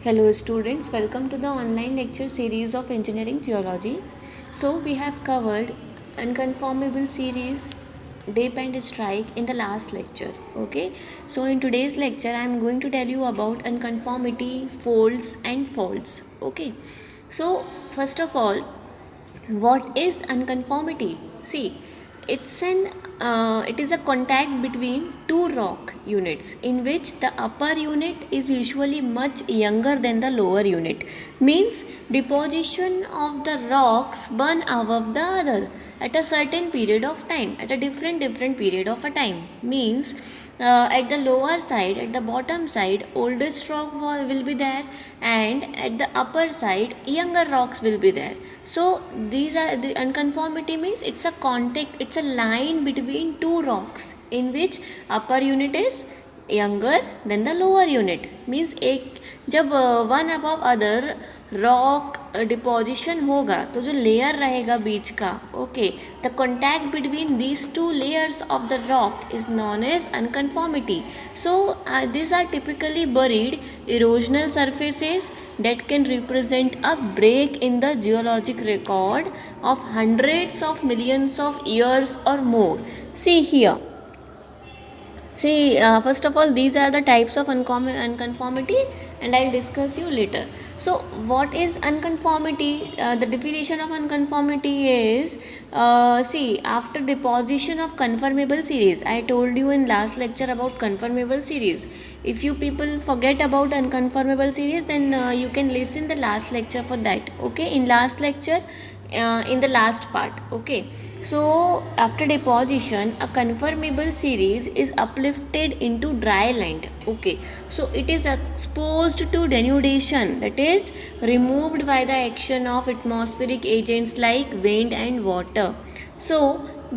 Hello students, welcome to the online lecture series of Engineering Geology. So we have covered unconformable series, dip and strike in the last lecture. Okay, so in today's lecture I am going to tell you about unconformity, folds and faults. Okay, so first of all, what is unconformity? See, it is a contact between two rock units in which the upper unit is usually much younger than the lower unit. Means deposition of the rocks one above the other at a certain period of time, at a different period of a time. Means at the lower side, at the bottom side, oldest rock will be there, and at the upper side younger rocks will be there. So these are the unconformity. Means it's a contact, it's a line between two rocks in which upper unit is younger than the lower unit. Means एक जब one above other rock deposition होगा तो जो layer रहेगा बीच का, okay, the contact between these two layers of the rock is known as unconformity. So this are typically buried erosional surfaces that can represent a break in the geologic record of hundreds of millions of years or more. See here. See, first of all, these are the types of unconformity, and I'll discuss you later. So, what is unconformity? The definition of unconformity is, see, after deposition of conformable series. I told you in last lecture about conformable series. If you people forget about unconformable series, then you can listen the last lecture for that. Okay, in last lecture, in the last part. Okay, so after deposition a conformable series is uplifted into dry land. Okay, so it is exposed to denudation, that is removed by the action of atmospheric agents like wind and water. So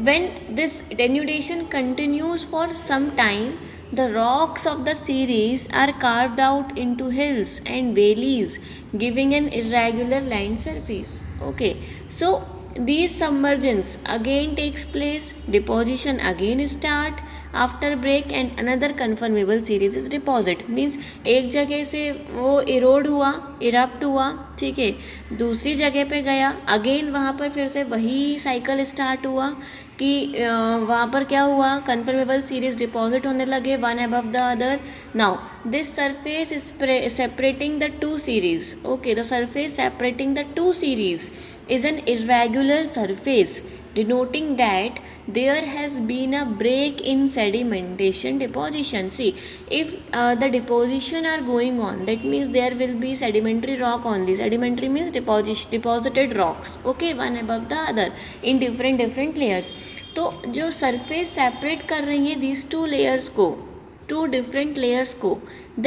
when this denudation continues for some time, the rocks of the series are carved out into hills and valleys, giving an irregular land surface. Okay, so these submergence again takes place, deposition again start after break, and another conformable series is deposit. Means एक जगह से वो इरोड हुआ, erupt हुआ, ठीक है, दूसरी जगह पे गया, अगेन वहाँ पर फिर से वही साइकिल स्टार्ट हुआ कि वहाँ पर क्या हुआ, कन्फर्मेबल सीरीज डिपॉजिट होने लगे one above the other. Now this surface is separating the two series. Okay, the surface separating the two series is an irregular surface denoting that there has been a break in sedimentation deposition. See, if the deposition are going on, that means there will be sedimentary rock only. Sedimentary means deposited rocks, okay, one above the other in different layers. तो जो surface separate कर रही है these two layers को, two different layers को,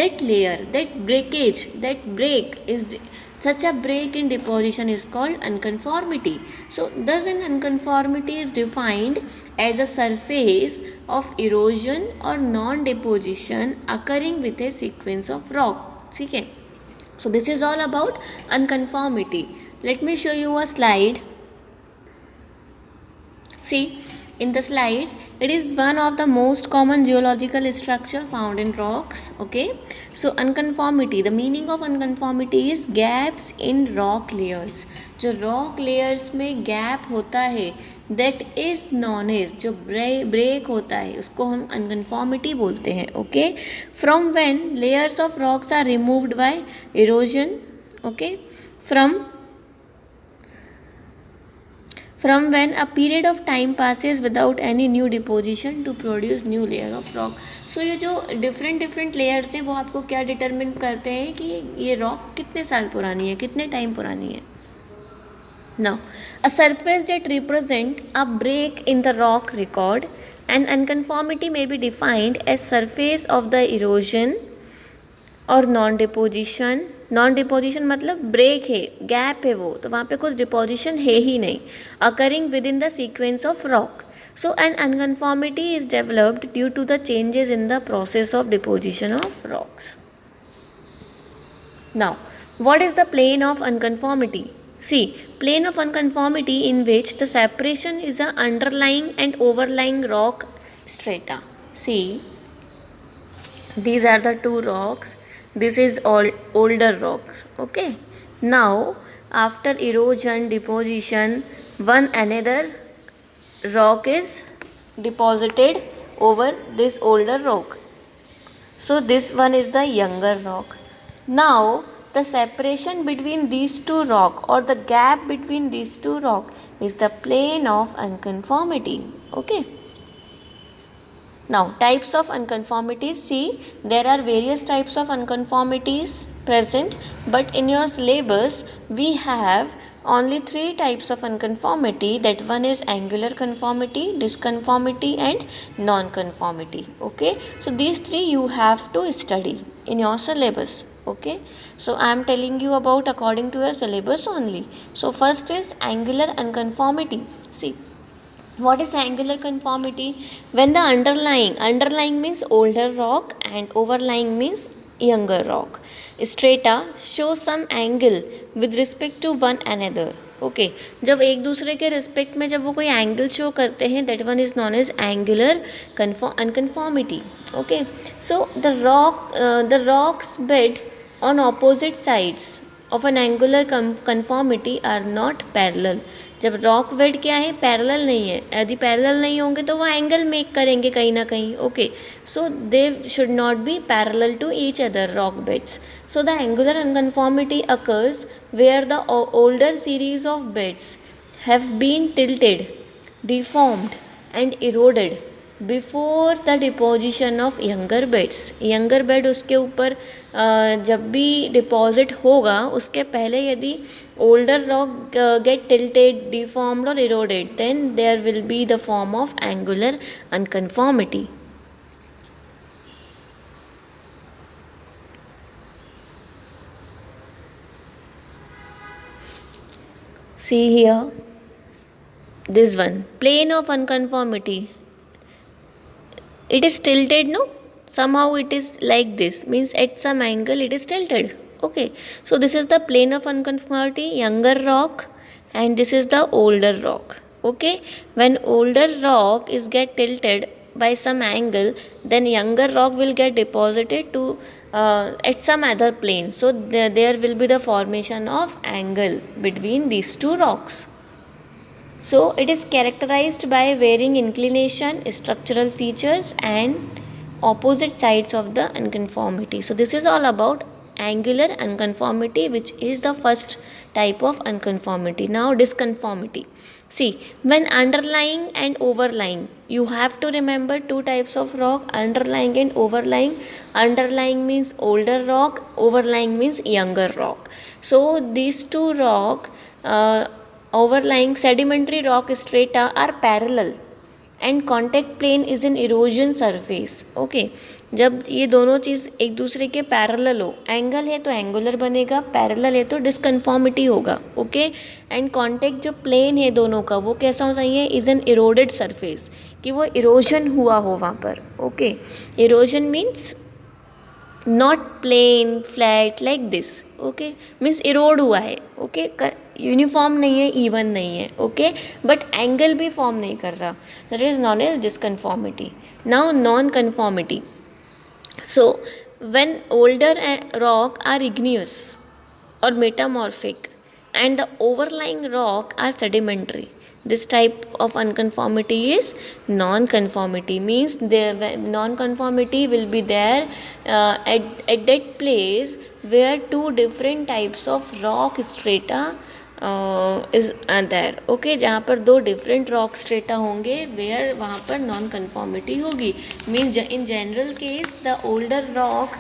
that layer, that breakage, that break is such a break in deposition is called unconformity. So thus an unconformity is defined as a surface of erosion or non-deposition occurring with a sequence of rock. ठीक है, so this is all about unconformity. Let me show you a slide. See, in the slide, it is one of the most common geological structure found in rocks. Okay, so unconformity, the meaning of unconformity is gaps in rock layers. जो rock layers में gap होता है, that is known as, जो break होता है उसको हम unconformity बोलते हैं. Okay, from when layers of rocks are removed by erosion. Okay, from when a period of time passes without any new deposition to produce new layer of rock. So ये जो different layers हैं वो आपको क्या determine करते हैं कि ये rock कितने साल पुरानी है, कितने time पुरानी है. Now, a surface that represent a break in the rock record, and unconformity may be defined as surface of the erosion और नॉन डिपोजिशन. नॉन डिपोजिशन मतलब ब्रेक है, गैप है वो, तो वहाँ पे कुछ डिपोजिशन है ही नहीं, occurring within the sequence of rock. So an unconformity is developed due to the changes in the process of deposition of rocks. Now what is the plane of unconformity? See, plane of unconformity in which the separation is a underlying and overlying rock strata. See, these are the two rocks This is all older rocks. Okay. Now, after erosion, deposition, one another rock is deposited over this older rock. So this one is the younger rock. Now the separation between these two rock or the gap between these two rock is the plane of unconformity. Okay. Now types of unconformities. See, there are various types of unconformities present, but in your syllabus we have only three types of unconformity. That one is angular conformity, disconformity and non-conformity. Okay, so these three you have to study in your syllabus. Okay, so I am telling you about according to your syllabus only. So first is angular unconformity. See, what is angular conformity? When the underlying means older rock and overlying means younger rock, strata show some angle with respect to one another. Okay, जब एक दूसरे के respect में जब वो कोई angle show करते हैं, that one is known as angular unconformity. Okay, so the rocks bed on opposite sides of an angular conformity are not parallel. जब रॉक वेड क्या है, पैरेलल नहीं है. यदि पैरेलल नहीं होंगे तो वो एंगल मेक करेंगे कहीं ना कहीं. Okay, so they should not be parallel to each other rock beds. So the angular unconformity occurs where the older series of beds have been tilted, deformed and eroded before the deposition of younger beds. Younger bed उसके ऊपर जब भी deposit होगा उसके पहले यदि older rock get tilted, deformed और eroded, then there will be the form of angular unconformity. See here, this one, plane of unconformity. It is tilted, no? Somehow it is like this, means at some angle it is tilted. Okay, so this is the plane of unconformity, younger rock, and this is the older rock. Okay, when older rock is get tilted by some angle, then younger rock will get deposited to at some other plane. So there will be the formation of angle between these two rocks. So it is characterized by varying inclination, structural features and opposite sides of the unconformity. So this is all about angular unconformity, which is the first type of unconformity. Now disconformity. See, when underlying and overlying, you have to remember two types of rock, underlying and overlying. Underlying means older rock, overlying means younger rock. So these two rock, overlying sedimentary rock strata are parallel and contact plane is an erosion surface. Okay, जब ये दोनों चीज़ एक दूसरे के parallel हो, angle है तो angular बनेगा, पैरेलल है तो डिसकन्फॉर्मिटी होगा. ओके, एंड कॉन्टेक्ट जो प्लेन है दोनों का वो कैसा हो चाहिए, इज़ एन इरोडेड सरफेस, कि वो इरोजन हुआ हो वहाँ पर. Okay, erosion means not plain flat like this. Okay, means erode हुआ है. ओके, यूनिफॉर्म नहीं है, इवन नहीं है. ओके, बट एंगल भी फॉर्म नहीं कर रहा, that is known as disconformity. Now nonconformity. So when older rock are igneous or metamorphic and the overlying rock are sedimentary, this type of unconformity is non-conformity. Means the non-conformity will be there at that place where two different types of rock strata is there. Okay, जहाँ पर दो different rock strata होंगे, where वहाँ पर non conformity होगी. Means in general case the older rock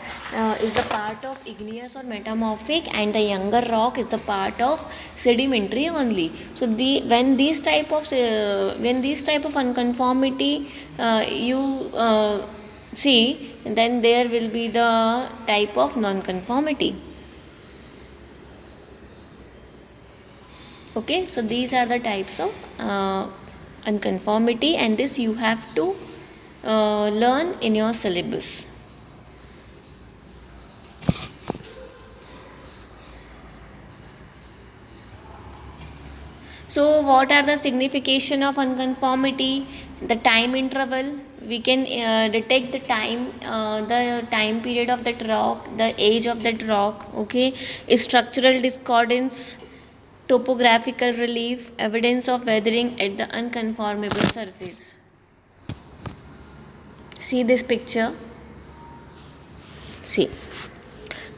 is the part of igneous or metamorphic and the younger rock is the part of sedimentary only. So when these type of unconformity you see, then there will be the type of non-conformity. Okay, so these are the types of unconformity and this you have to learn in your syllabus. So what are the signification of unconformity? The time interval we can detect the time period of that rock, the age of that rock. Okay, structural discordance, topographical relief, evidence of weathering at the unconformable surface. See this picture. See,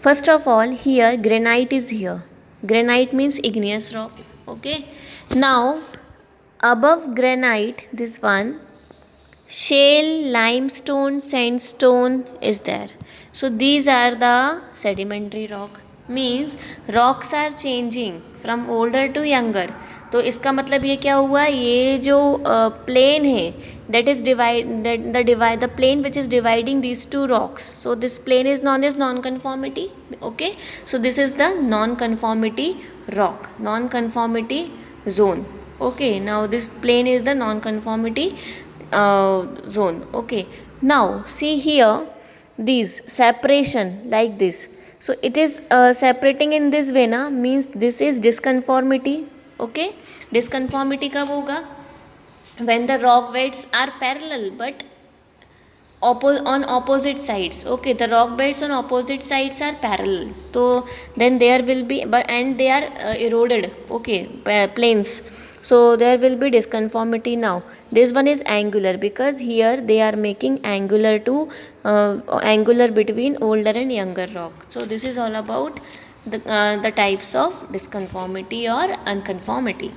first of all, here granite is here. Granite means igneous rock. Okay, now above granite, this one, shale, limestone, sandstone is there. So these are the sedimentary rock. Means rocks are changing from older to younger. तो इसका मतलब ये क्या हुआ, ये जो plane है, that is the plane which is dividing these two rocks, so this plane is known as non-conformity. Okay, so this is the non-conformity rock, non-conformity zone. Okay, now this plane is the non-conformity zone. Okay, now see here, these separation like this, so it is separating in this way na, means this is disconformity. Okay, disconformity कब होगा, when the rock beds are parallel but on opposite sides. Okay, the rock beds on opposite sides are parallel, so then there will be, and they are eroded. Okay, planes, so there will be disconformity. Now this one is angular because here they are making angular to angular between older and younger rock. So this is all about the types of disconformity or unconformity.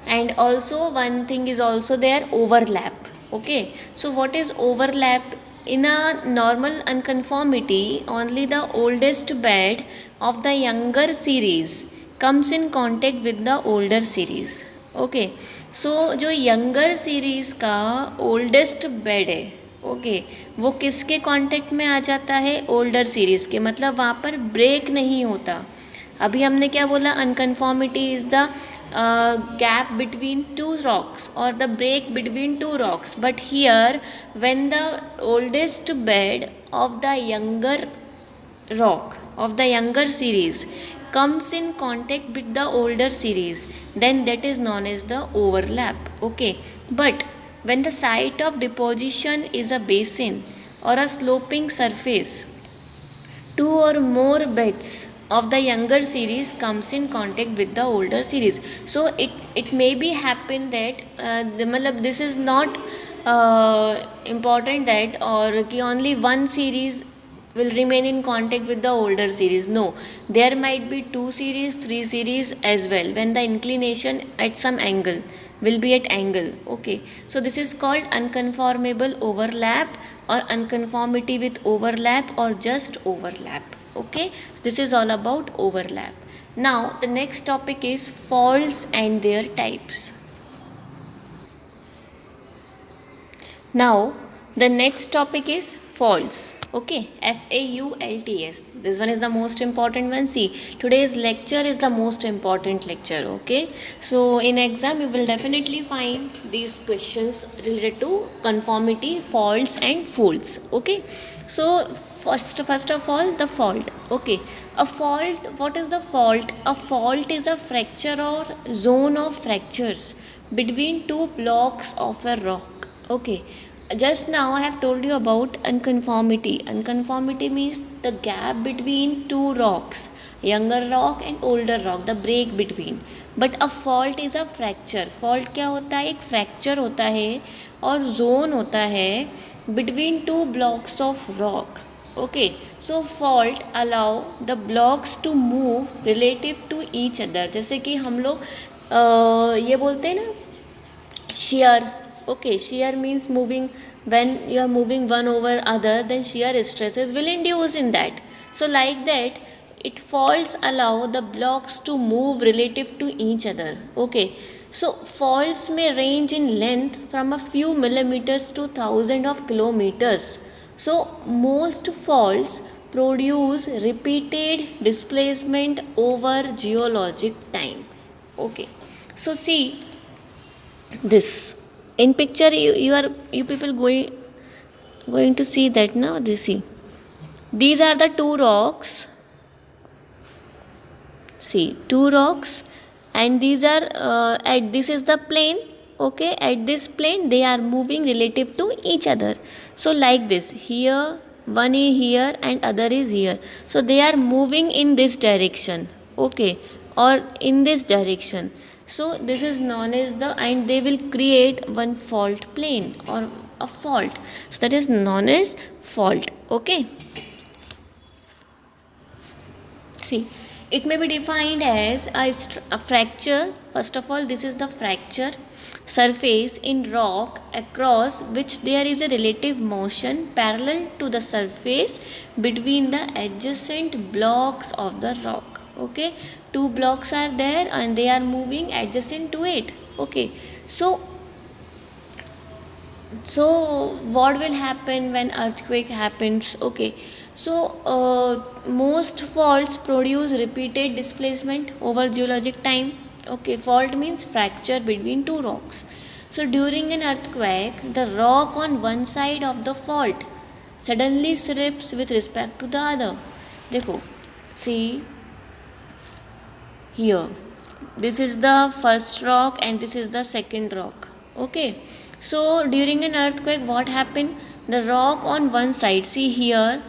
And also one thing is also there, overlap. Okay, so what is overlap? In a normal unconformity, only the oldest bed of the younger series comes in contact with the older series. Okay, so जो younger series का oldest bed है, okay वो किसके contact में आ जाता है, older series के, मतलब वहाँ पर ब्रेक नहीं होता. अभी हमने क्या बोला, unconformity is the gap between two rocks or the break between two rocks, but here when the oldest bed of the younger rock of the younger series comes in contact with the older series, then that is known as the overlap. Okay, but when the site of deposition is a basin or a sloping surface, two or more beds of the younger series comes in contact with the older series. So it may be happen that this is not important that or ki only one series will remain in contact with the older series. No, there might be two series, three series as well, when the inclination at some angle will be at angle. Okay, so this is called unconformable overlap or unconformity with overlap or just overlap. Okay, this is all about overlap. Now the next topic is faults and their types. Now the next topic is faults. Okay, FAULTS. This one is the most important one. See, today's lecture is the most important lecture. Okay, so in exam you will definitely find these questions related to conformity, faults and faults. Okay, so first of all, the fault. Okay, a fault, what is the fault? A fault is a fracture or zone of fractures between two blocks of a rock. Okay, just now I have told you about unconformity. Unconformity means the gap between two rocks, younger rock and older rock, the break between. But a fault is a fracture. Fault क्या होता है, एक fracture होता है और zone होता है between two blocks of rock. Okay, so fault allow the blocks to move relative to each other. जैसे कि हम लोग ये बोलते हैं ना, shear. Okay, shear means moving, when you are moving one over other, then shear stresses will induce in that. So like that, it faults allow the blocks to move relative to each other. Okay, so faults may range in length from a few millimeters to thousands of kilometers. So most faults produce repeated displacement over geologic time. Okay, so see this in picture, you people going to see that now. This, see, these are the two rocks. See, two rocks, and these are this is the plane okay, at this plane they are moving relative to each other. So like this, here one is here and other is here, so they are moving in this direction, okay, or in this direction. So this is known as the, and they will create one fault plane or a fault, so that is known as fault, okay. See, it may be defined as a fracture. First of all, this is the fracture surface in rock across which there is a relative motion parallel to the surface between the adjacent blocks of the rock. Okay, two blocks are there and they are moving adjacent to it. Okay, so what will happen when earthquake happens? Okay, so most faults produce repeated displacement over geologic time. Okay, fault means fracture between two rocks. So during an earthquake, the rock on one side of the fault suddenly slips with respect to the other. देखो, see here, this is the first rock and this is the second rock. Okay, so during an earthquake what happened, the rock on one side, see here,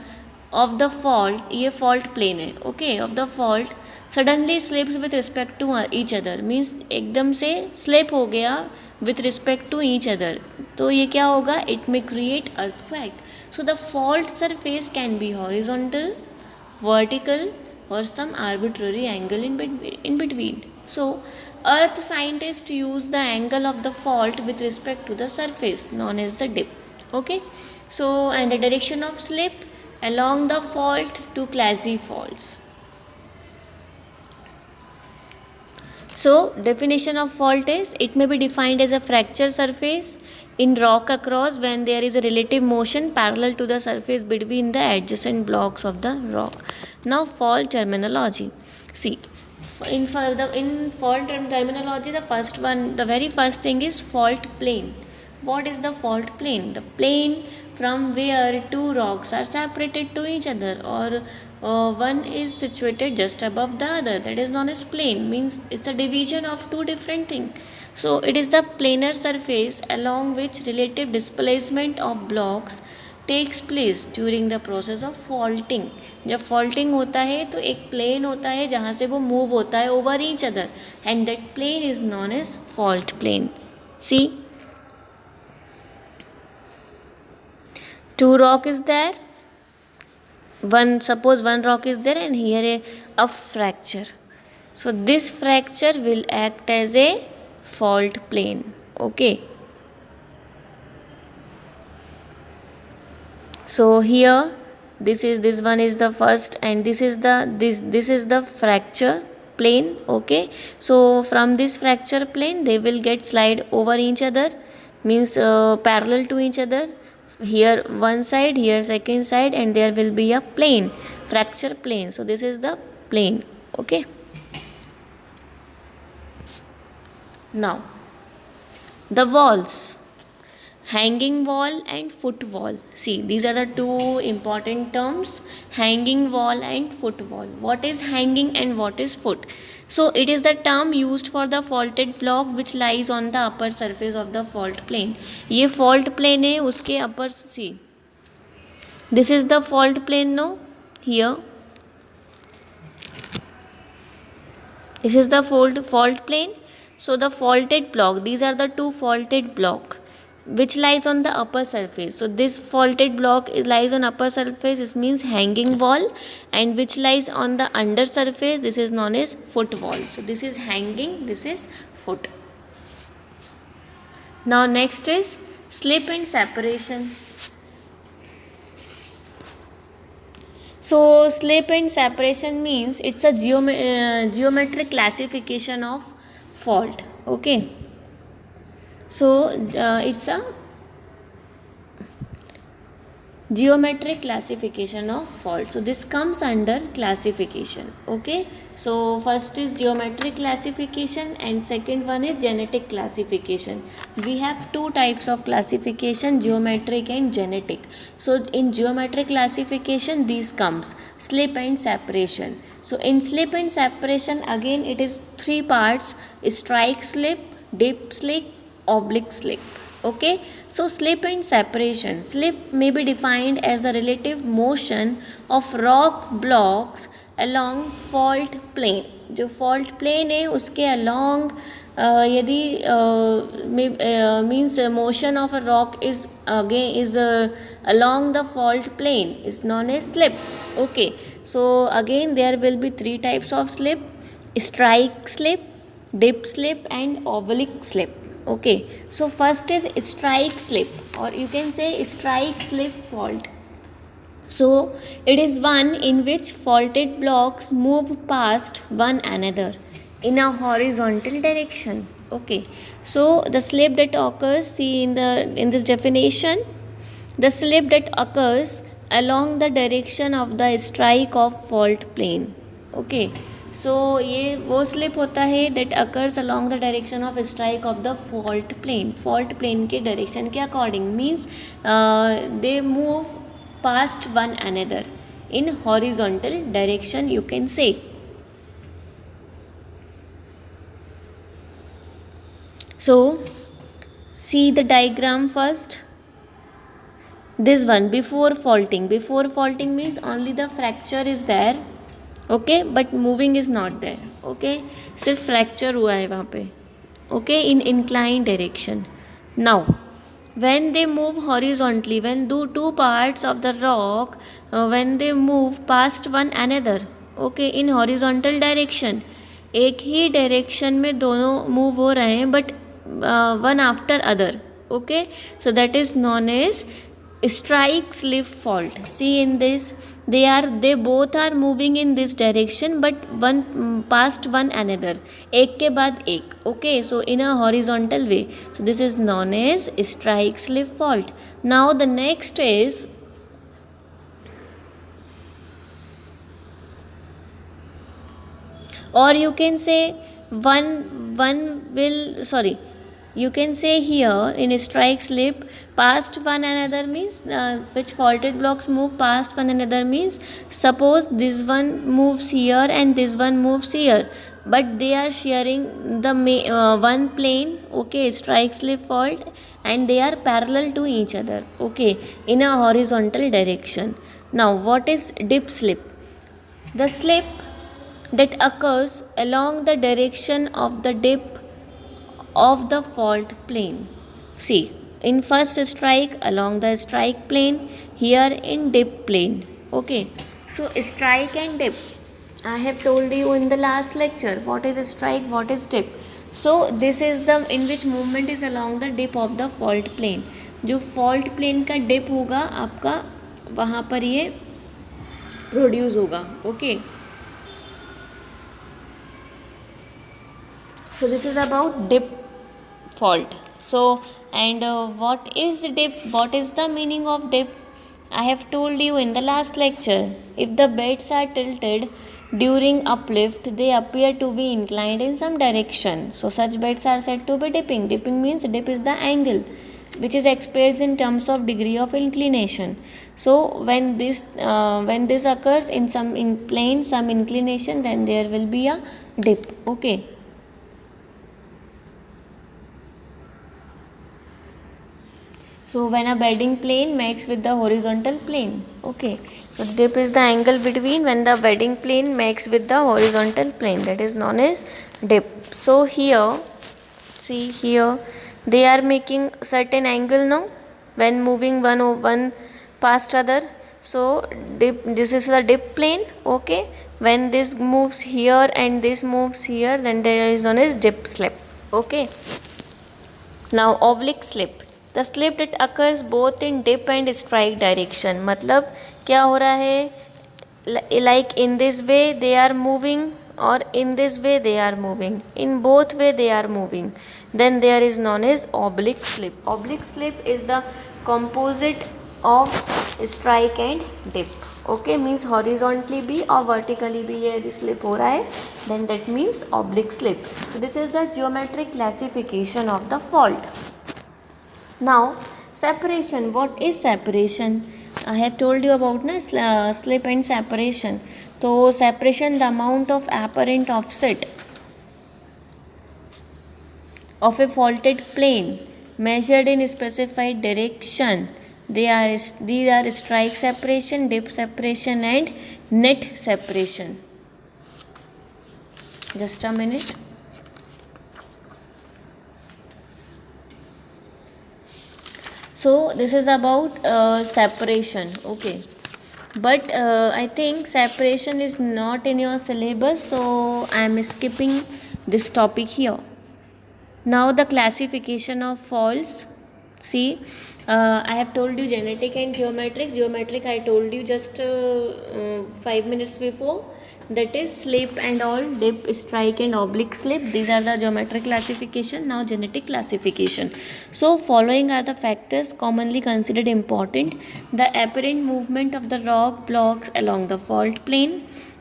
of the fault, ये fault plane है, okay, of the fault suddenly slips with respect to each other, means एकदम से slip हो गया with respect to each other, तो ये क्या होगा, it may create earthquake. So the fault surface can be horizontal, vertical, or some arbitrary angle in between. So, earth scientists use the angle of the fault with respect to the surface known as the dip. Okay, so and the direction of slip along the fault to classify faults. So, definition of fault is, it may be defined as a fracture surface in rock across when there is a relative motion parallel to the surface between the adjacent blocks of the rock. Now, fault terminology. See, in fault terminology, the very first thing is fault plane. What is the fault plane? The plane from where two rocks are separated to each other, or one is situated just above the other, that is known as plane, means it's the division of two different things. So it is the planar surface along which relative displacement of blocks takes place during the process of faulting. जब faulting होता है तो एक plane होता है जहाँ से वो मूव होता है over each other, and that plane is known as fault plane. See, two rock is there, suppose one rock is there and here a fracture, so this fracture will act as a fault plane. Okay, so here this one is the first and this is the fracture plane. Okay, so from this fracture plane they will get slide over each other, means parallel to each other, here one side, here second side, and there will be a plane, fracture plane. So this is the plane. Okay, now the walls, hanging wall and foot wall. See, these are the two important terms, hanging wall and foot wall. What is hanging and what is foot? So it is the term used for the faulted block which lies on the upper surface of the fault plane. ये fault plane है, उसके upper, see, this is the fault plane, no, here this is the fault plane. So the faulted block, these are the two faulted block which lies on the upper surface. So this faulted block lies on upper surface, this means hanging wall, and which lies on the under surface, this is known as foot wall. So this is hanging, this is foot. Now next is slip and separation. So slip and separation means it's a geometric classification of fault. Okay, so it's a geometric classification of fault. So this comes under classification. Okay, so first is geometric classification and second one is genetic classification. We have two types of classification, geometric and genetic. So in geometric classification these comes slip and separation. So in slip and separation again it is three parts: strike slip, dip slip, oblique slip. Okay, so slip and separation. Slip may be defined as the relative motion of rock blocks along fault plane. जो fault plane है उसके along यदि means motion of a rock is again is along the fault plane is known as slip. Okay, so again there will be three types of slip: strike slip, dip slip and oblique slip. Okay, so first is strike slip, or you can say strike slip fault. So it is one in which faulted blocks move past one another in a horizontal direction. Okay, so the slip that occurs, see in this definition, the slip that occurs along the direction of the strike of fault plane. Okay, सो ये वो slip होता है that occurs along the direction of strike of the fault plane के direction के according means they move past one another in horizontal direction you can say. So see the diagram first. This one before faulting means only the fracture is there. Okay, but moving is not there. Okay, सिर्फ fracture हुआ है वहाँ पे. Okay, in incline direction. Now when they move horizontally, when do two parts of the rock when they move past one another, okay, in horizontal direction, एक ही direction में दोनों move हो रहे हैं but one after other. Okay, so that is known as strike slip fault. See in this, they both are moving in this direction but one past one another, एक के बाद एक. Okay, so in a horizontal way, so this is known as strike slip fault. Now the next is or you can say you can say here in strike slip past one another means which faulted blocks move past one another means suppose this one moves here and this one moves here but they are sharing the one plane. Okay, strike slip fault, and they are parallel to each other. Okay, in a horizontal direction. Now what is dip slip? The slip that occurs along the direction of the dip of the fault plane. See, in first strike along the strike plane, here in dip plane. Okay, so strike and dip, I have told you in the last lecture what is strike, what is dip. So this is the in which movement is along the dip of the fault plane. जो fault plane का dip होगा आपका वहाँ पर ये produce होगा. Okay, so this is about dip fault. So and what is dip, what is the meaning of dip? I have told you in the last lecture, if the beds are tilted during uplift they appear to be inclined in some direction, so such beds are said to be dipping. Dipping means dip is the angle which is expressed in terms of degree of inclination. So when this occurs in some plane, some inclination, then there will be a dip. Okay, so when a bedding plane makes with the horizontal plane. Okay, so dip is the angle between when the bedding plane makes with the horizontal plane, that is known as dip. So here, see here, they are making certain angle now when moving one past other. So dip, this is the dip plane. Okay, when this moves here and this moves here, then there is known as dip slip. Okay, now oblique slip, the slip that occurs both in dip and strike direction. मतलब क्या हो रहा है, like in this way they are moving or in this way they are moving, in both way they are moving, then there is known as oblique slip. Oblique slip is the composite of strike and dip. Okay, means horizontally भी और vertically भी ये यदि slip हो रहा है, then that means oblique slip. So this is the geometric classification of the fault. Now separation, what is separation? I have told you about slip and separation. So separation, the amount of apparent offset of a faulted plane measured in specified direction. These are strike separation, dip separation, and net separation. Just a minute. So this is about separation. Okay, but I think separation is not in your syllabus, so I am skipping this topic here. Now the classification of faults. See, I have told you genetic and geometric. Geometric I told you just 5 minutes before. That is slip and all, dip, strike and oblique slip. These are the geometric classification. Now genetic classification. So following are the factors commonly considered important: the apparent movement of the rock blocks along the fault plane,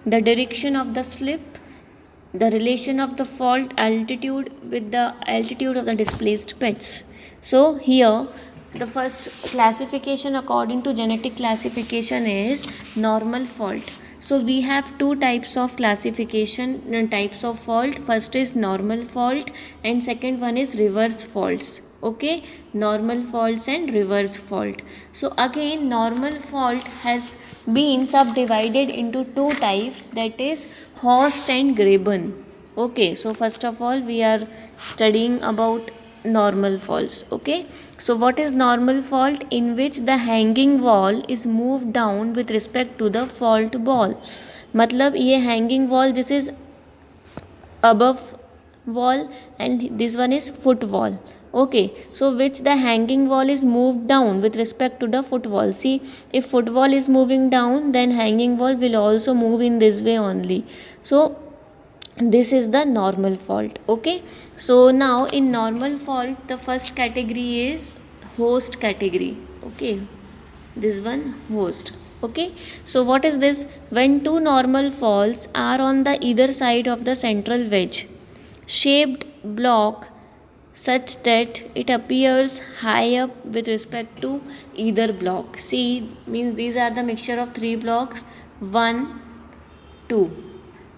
the direction of the slip, the relation of the fault altitude with the altitude of the displaced beds. So here the first classification according to genetic classification is normal fault. So we have two types of classification, types of fault. First is normal fault and second one is reverse faults. Okay, normal faults and reverse fault. So again, normal fault has been subdivided into two types, that is Horst and Graben. Okay, so first of all we are studying about normal faults. Okay, so what is normal fault? In which the hanging wall is moved down with respect to the fault ball. मतलब ये hanging wall, this is above wall and this one is foot wall. Okay, so which the hanging wall is moved down with respect to the foot wall. See, if foot wall is moving down, then hanging wall will also move in this way only. So this is the normal fault. Okay, so now in normal fault the first category is host category. Okay, this one host. Okay, so what is this? When two normal faults are on the either side of the central wedge shaped block such that it appears high up with respect to either block. See, means these are the mixture of three blocks, 1, 2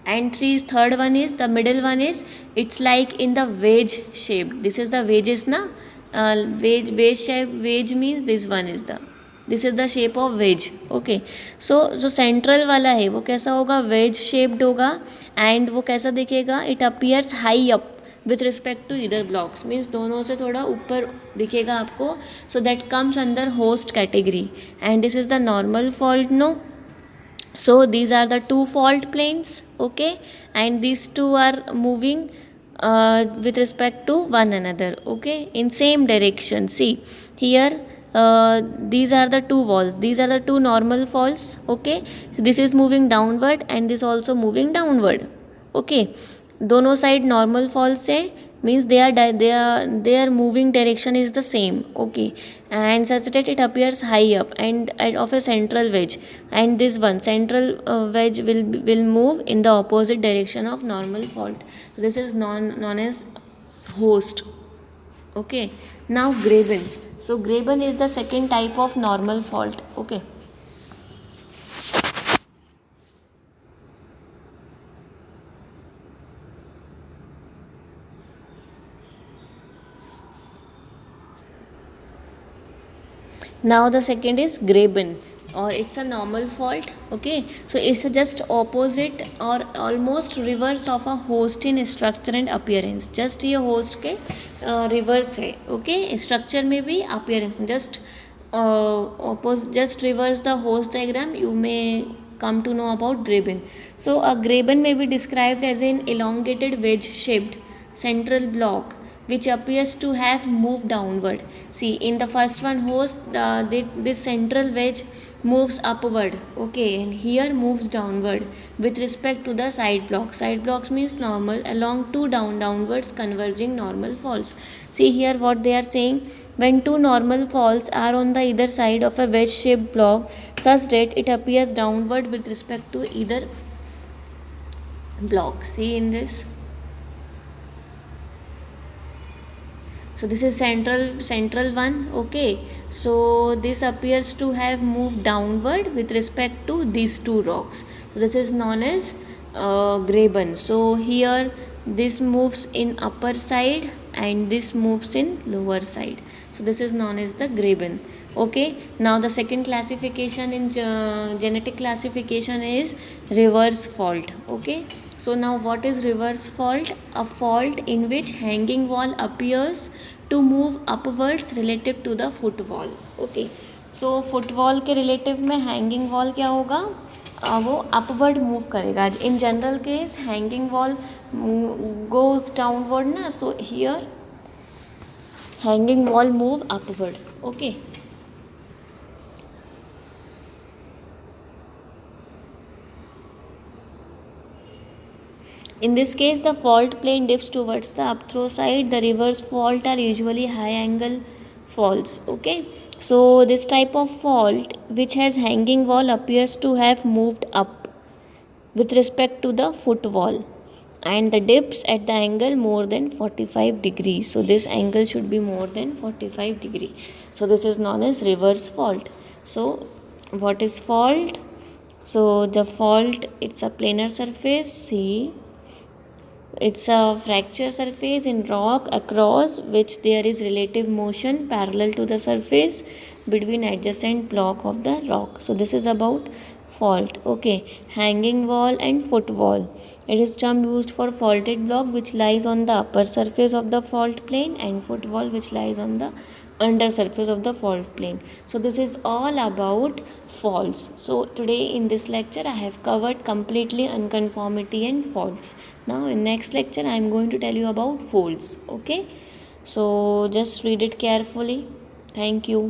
and 3. Third one is, the middle one is, it's like in the wedge shape. This is the wedges na, wedge shape. Wedge means this one is the, this is the shape of wedge. Okay, so जो central वाला है वो कैसा होगा? Wedge shaped होगा and वो कैसा दिखेगा? It appears high up with respect to इधर ब्लॉक्स, मीन्स दोनों से थोड़ा ऊपर दिखेगा आपको. So that comes under horst category and this is the normal fault. No, so these are the two fault planes. Okay, and these two are moving with respect to one another. Okay, in same direction. See here, these are the two walls, these are the two normal faults. Okay, so this is moving downward and this also moving downward. Okay, दोनों side normal fall से, means their moving direction is the same. Okay, and such that it appears high up and of a central wedge, and this one central wedge will move in the opposite direction of normal fault. So this is known as host. Okay, now Graben. So Graben is the second type of normal fault. Okay, now the second is Graben, or it's a normal fault. Okay, so it's just opposite or almost reverse of a host in structure and appearance. just ये host के reverse है. Okay, structure में भी appearance में just just reverse the host diagram. You may come to know about Graben. So a Graben may be described as an elongated wedge shaped central block which appears to have moved downward. See, in the first one host, this central wedge moves upward. Okay, and here moves downward with respect to the side blocks. Side blocks means normal along two downwards converging normal faults. See here what they are saying. When two normal faults are on the either side of a wedge shaped block such that it appears downward with respect to either block. See in this. So this is central one. Okay, so this appears to have moved downward with respect to these two rocks. So this is known as Graben. So here this moves in upper side and this moves in lower side. So this is known as the graben. Okay, now the second classification in genetic classification is reverse fault. Okay, so now what is reverse fault? A fault in which hanging wall appears to move upwards relative to the foot wall. Okay, so foot wall के relative में hanging wall क्या होगा? वो upward move करेगा. In general case hanging wall goes downward ना, so here hanging wall move upward. Okay, in this case the fault plane dips towards the upthrow side. The reverse fault are usually high angle faults. Okay, so this type of fault which has hanging wall appears to have moved up with respect to the foot wall, and the dips at the angle more than 45 degrees. So this angle should be more than 45 degree. So this is known as reverse fault. So what is fault? So the fault, it's a planar surface. See, it's a fracture surface in rock across which there is relative motion parallel to the surface between adjacent block of the rock. So this is about fault. Okay, hanging wall and foot wall. It is term used for faulted block which lies on the upper surface of the fault plane, and foot wall which lies on the under surface of the fault plane. So this is all about faults. So today in this lecture I have covered completely unconformity and faults. Now in next lecture I am going to tell you about folds. Okay, so just read it carefully. Thank you.